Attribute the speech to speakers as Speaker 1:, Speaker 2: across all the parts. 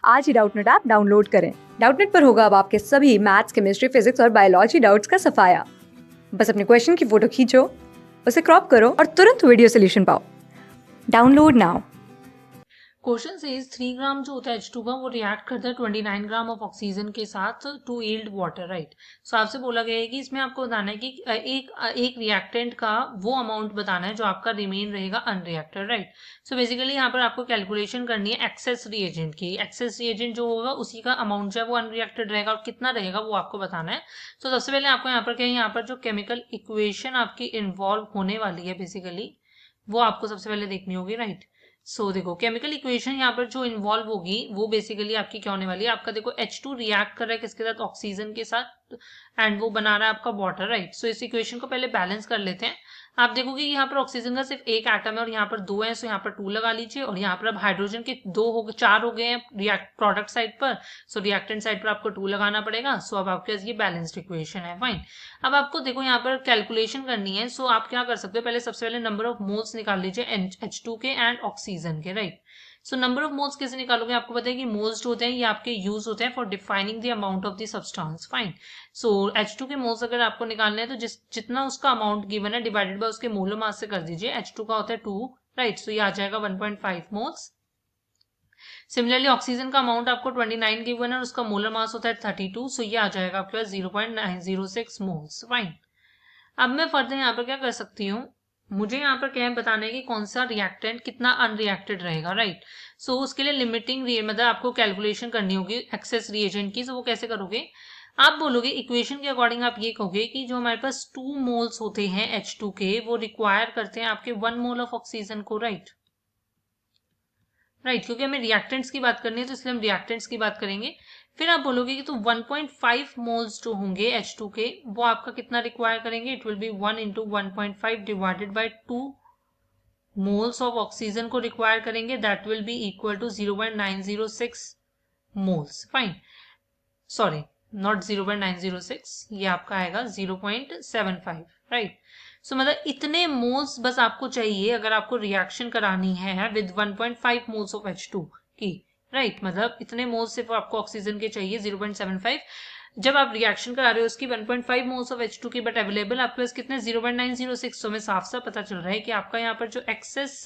Speaker 1: आज ही Doubtnut app download करें। Doubtnut पर होगा अब आपके सभी मैथ्स, केमिस्ट्री, फिजिक्स और बायोलॉजी डाउट्स का सफाया। बस अपने क्वेश्चन की फोटो खींचो, उसे क्रॉप करो और तुरंत वीडियो सोल्यूशन पाओ। Download now.
Speaker 2: क्वेश्चन सेज 3 ग्राम जो होता है H2 का वो रिएक्ट करता है 29 ग्राम ऑफ ऑक्सीजन के साथ टू यील्ड वाटर, राइट। सो आपसे बोला गया है कि इसमें आपको बताना है कि एक रिएक्टेंट का वो अमाउंट बताना है जो आपका रिमेन रहेगा अनरिएक्टेड, राइट। सो बेसिकली यहाँ पर आपको कैलकुलेशन करनी है एक्सेस रिएजेंट की। एक्सेस रिएजेंट जो होगा उसी का अमाउंट जो है वो अनरिएक्टेड रहेगा और कितना रहेगा वो आपको बताना है। तो सबसे पहले आपको यहाँ पर क्या है, यहाँ पर जो केमिकल इक्वेशन आपकी इन्वॉल्व होने वाली है बेसिकली वो आपको सबसे पहले देखनी होगी, राइट। सो देखो केमिकल इक्वेशन यहाँ पर जो इन्वॉल्व होगी वो बेसिकली आपकी क्या होने वाली है, आपका देखो H2 रिएक्ट कर रहा है किसके साथ, ऑक्सीजन के साथ, एंड वो बना रहा है आपका वाटर, राइट। सो इस इक्वेशन को पहले बैलेंस कर लेते हैं। आप देखोगे यहाँ पर ऑक्सीजन का सिर्फ एक एटम है और यहाँ पर दो है, सो यहाँ पर 2 लगा लीजिए। और यहाँ पर अब हाइड्रोजन के 4 हो गए हैं रिएक्ट प्रोडक्ट साइड पर, सो रिएक्टेंट साइड पर आपको 2 लगाना पड़ेगा। सो अब आपके पास ये बैलेंस्ड इक्वेशन है, फाइन। अब आपको देखो यहाँ पर कैलकुलेशन करनी है। सो आप क्या कर सकते हो, पहले सबसे पहले नंबर ऑफ मोल्स निकाल लीजिए H2 के एंड ऑक्सीजन के, right. So number of moles कैसे निकालोगे, आपको पता है कि मोल्स जो होते हैं ये आपके यूज होते हैं for defining the amount of the substance, fine. So H2 के मोल्स अगर आपको निकालने हैं तो जितना उसका अमाउंट गिवन है डिवाइडेड बाय उसके मोलर मास से कर दीजिए। H2 का होता है 2, राइट। सो ये आ जाएगा 1.5 मोल्स। सिमिलरली ऑक्सीजन का अमाउंट आपको 29 गिवन है और उसका मोलर मास होता है 32, सो ये आ जाएगा आपके पास 0.906 मोल्स, फाइन। अब मैं फर्दर यहाँ पर क्या कर सकती हूँ, मुझे यहाँ पर क्या है बताना है कि कौन सा रिएक्टेंट कितना अनरिएक्टेड रहेगा, राइट। सो उसके लिए लिमिटिंग मतलब आपको कैलकुलेशन करनी होगी एक्सेस रिएजेंट की। सो वो कैसे करोगे, आप बोलोगे इक्वेशन के अकॉर्डिंग आप ये कहोगे कि जो हमारे पास 2 मोल्स होते हैं H2 के वो रिक्वायर करते हैं आपके 1 मोल ऑफ ऑक्सीजन को, राइट। राइट, क्योंकि हमें रिएक्टेंट्स की बात करनी है तो इसलिए हम रिएक्टेंट्स की बात करेंगे। फिर आप बोलोगे कि तो 1.5 मोल्स जो होंगे H2 के वो आपका कितना रिक्वायर करेंगे, it will be 1 into 1.5 divided by 2 moles of oxygen को रिक्वायर करेंगे, that will be equal to 0.906 moles, fine. Sorry, not 0.906, ये आपका आएगा 0.75, राइट। सो मतलब इतने मोल्स बस आपको चाहिए अगर आपको रिएक्शन करानी है विद 1.5 मोल्स ऑफ H2 की, राइट। मतलब इतने मोल्स सिर्फ आपको ऑक्सीजन के चाहिए 0.75। जब आप रिएक्शन करा रहे हो उसकी 1.5 मोल्स ऑफ H2 की, बट अवेलेबल आपके पास कितने 0.906। सो में साफ साफ पता चल रहा है कि आपका यहाँ पर जो एक्सेस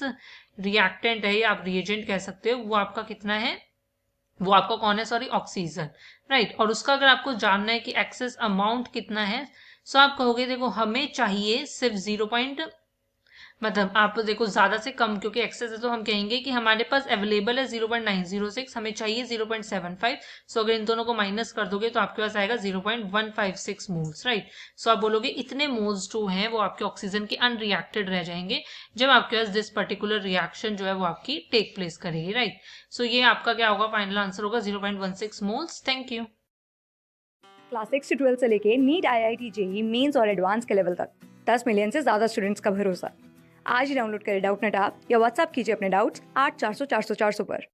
Speaker 2: रिएक्टेंट है या आप रिएजेंट कह सकते हो वो आपका कितना है, वो आपका कौन है, सॉरी, ऑक्सीजन, राइट। और उसका अगर आपको जानना है कि एक्सेस अमाउंट कितना है, सो आप कहोगे देखो हमें चाहिए सिर्फ 0 मतलब आप देखो ज्यादा से कम, क्योंकि एक्सेस है तो हम कहेंगे कि हमारे पास अवेलेबल है 0.906, हमें चाहिए 0.75। सो अगर इन दोनों को माइनस कर दोगे तो आपके पास आएगा 0.156 मोल्स, राइट। सो आप बोलोगे इतने मोल्स जो हैं वो आपके ऑक्सीजन के अनरिएक्टेड रह जाएंगे जब आपके पास दिस पर्टिकुलर रिएक्शन जो है वो आपकी टेक प्लेस करेगी, राइट। सो ये आपका क्या होगा, फाइनल आंसर होगा 0.16 मोल्स। Thank you.
Speaker 1: क्लास 6 से 12 से लेके नीट, IIT, JEE मेंस और एडवांस के लेवल तक 10 मिलियन से ज्यादा स्टूडेंट्स का भरोसा। आज ही डाउनलोड करें डाउटनेट ऐप या व्हाट्सएप कीजिए अपने डाउट्स 8400 400 400 पर।